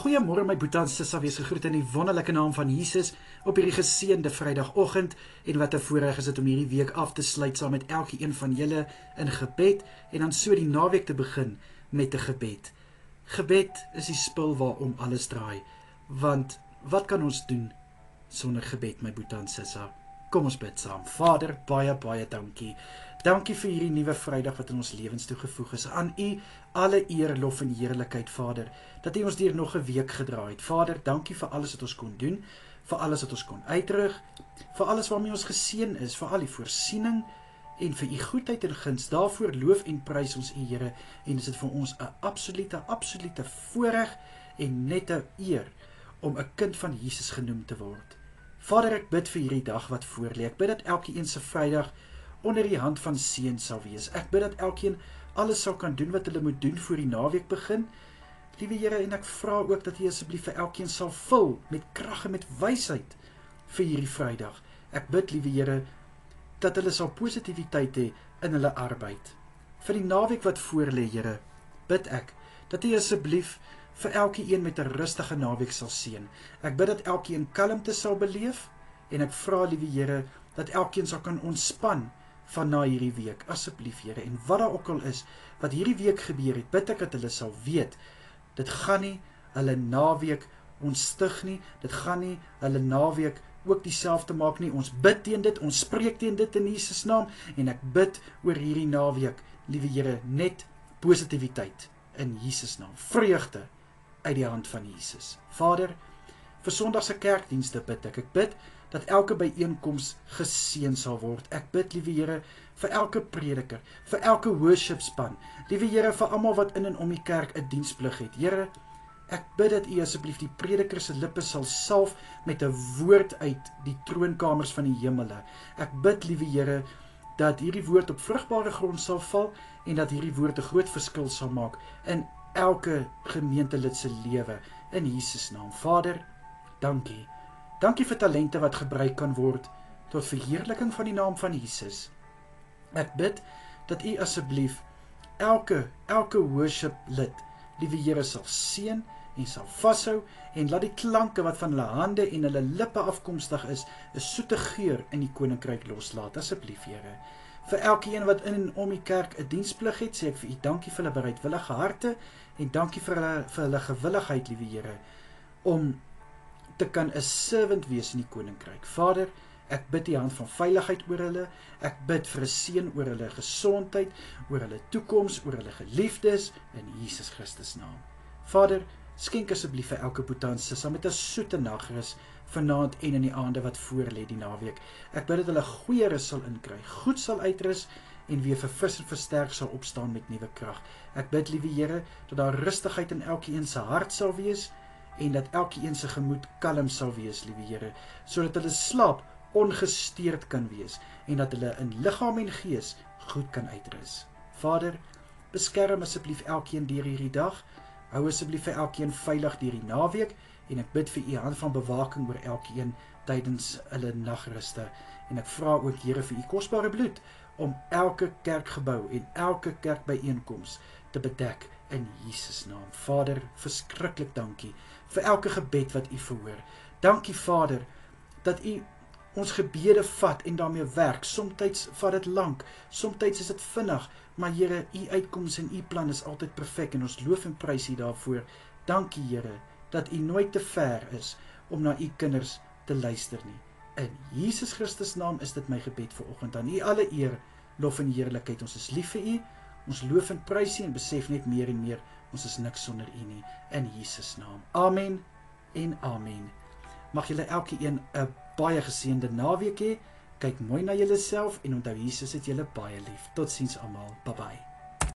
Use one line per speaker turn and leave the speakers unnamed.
Goeiemôre my boetie en sissa, wees gegroet in die wonderlike naam van Jesus op hierdie geseënde Vrydagoggend, en wat 'n voorreg is dit om hierdie week af te sluit saam met elkeen van julle in gebed en dan so die naweek te begin met 'n gebed. Gebed is die spil waarom alles draai, want wat kan ons doen sonder gebed, my boetie en sissa? Kom ons bid saam. Vader, baie dankie. Dankie vir hierdie nuwe Vrydag wat in ons lewens toegevoeg is. Aan U alle eer, lof en heerlikheid, Vader, dat U ons deur nog 'n week gedra het. Vader, dankie vir alles wat ons kon doen, vir alles wat ons kon uitrig, vir alles waarmee ons geseën is, vir al die voorsiening en vir U goedheid en guns. Daarvoor loof en prys ons U, Here, en is dit vir ons 'n absolute voorreg en net 'n eer om 'n kind van Jesus genoem te word. Vader, ek bid vir hierdie dag wat voorlê. Ek bid dat elkeen se Vrydag onder die hand van seën sal wees. Ek bid dat elkeen alles sal kan doen wat hulle moet doen voor die naweek begin. Liewe Here, en ek vra ook dat U asseblief vir elkeen sal vul met krag en met wysheid vir hierdie Vrydag. Ek bid, liewe Here, dat hulle sal positiwiteit hê in hulle arbeid. Vir die naweek wat voorlê, Here, bid ek dat U asseblief vir elkeen met 'n rustige naweek sal seën. Ek bid dat elkeen kalmte sal beleef, en ek vra, liewe Here, dat elkeen sal kan ontspan van na hierdie week, asseblief, Here, en wat daar ook al is, wat hierdie week gebeur het, bid ek dat hulle sal weet, dit gaan nie hulle naweek ontstig nie, dit gaan nie hulle naweek ook dieselfde maak nie. Ons bid teen dit, ons spreek teen dit in Jesus naam, en ek bid oor hierdie naweek, liewe Here, net positiwiteit in Jesus naam, vreugde uit die hand van Jesus. Vader, vir Sondagse kerkdienste bid ek bid dat elke byeenkoms geseën sal word. Ek bid, liewe Here, vir elke prediker, vir elke worshipspan, liewe Here, vir almal wat in en om die kerk 'n diensplig het. Here, ek bid dat U asseblief die prediker se lippe sal salf met 'n woord uit die troonkamers van die hemele. Ek bid, liewe Here, dat hierdie woord op vrugbare grond sal val en dat hierdie woord 'n groot verskil sal maak in elke gemeentelid se lewe, in Jesus naam. Vader, dankie. Dankie vir talente wat gebruik kan word tot verheerliking van die naam van Jesus. Ek bid dat U asseblief elke worship lid, liewe Here, sal seën en sal vashou, en laat die klanke wat van hulle hande en hulle lippe afkomstig is, 'n soete geur in die koninkryk loslaat, asseblief, Here. Vir elkeen wat in en om die kerk 'n diensplig het, sê ek vir U dankie vir hulle bereidwillige harte, en dankie vir hulle gewilligheid, liewe Here, om te kan 'n servant wees in die koninkryk. Vader, ek bid die hand van veiligheid oor hulle, ek bid vir 'n seën oor hulle gesondheid, oor hulle toekoms, oor hulle geliefdes, in Jesus Christus naam. Vader, skenk asseblief vir elke boetie en sissa met 'n soete nagrus vanaand en in die aande wat voorlê die naweek. Ek bid dat hulle goeie rus sal inkry, goed sal uitrus, en weer verfris en versterk sal opstaan met nuwe krag. Ek bid, liewe Here, dat daar rustigheid in elkeen se hart sal wees, en dat elkeen se gemoed kalm sal wees, liewe Here, sodat hulle slaap ongesteurd kan wees, en dat hulle in liggaam en gees goed kan uitrus. Vader, beskerm asseblief elkeen deur hierdie dag, hou asseblief vir elkeen veilig deur die naweek, en ek bid vir U hand van bewaking oor elkeen tydens hulle nagruste, en ek vra ook, Here, vir U kosbare bloed, om elke kerkgebou en elke kerkbyeenkoms te bedek in Jesus naam. Vader, verskriklik dankie vir elke gebed wat U verhoor. Dankie, Vader, dat U ons gebede vat en daarmee werk. Somtyds vat dit lank, somtyds is dit vinnig, maar Here, U uitkoms en U plan is altyd perfek, en ons loof en prys U daarvoor. Dankie, Here, dat U nooit te ver is om na U kinders te luister nie. In Jesus Christus naam is dit my gebed vir oggend. Aan U alle eer, lof en heerlikheid. Ons is lief vir U, ons loof en prys U, en besef net meer en meer, ons is niks sonder U nie. In Jesus naam. Amen en amen. Mag julle elkeen 'n baie geseënde naweek hê. Kyk mooi na julleself en onthou, Jesus het julle baie lief. Totsiens almal. Bye bye.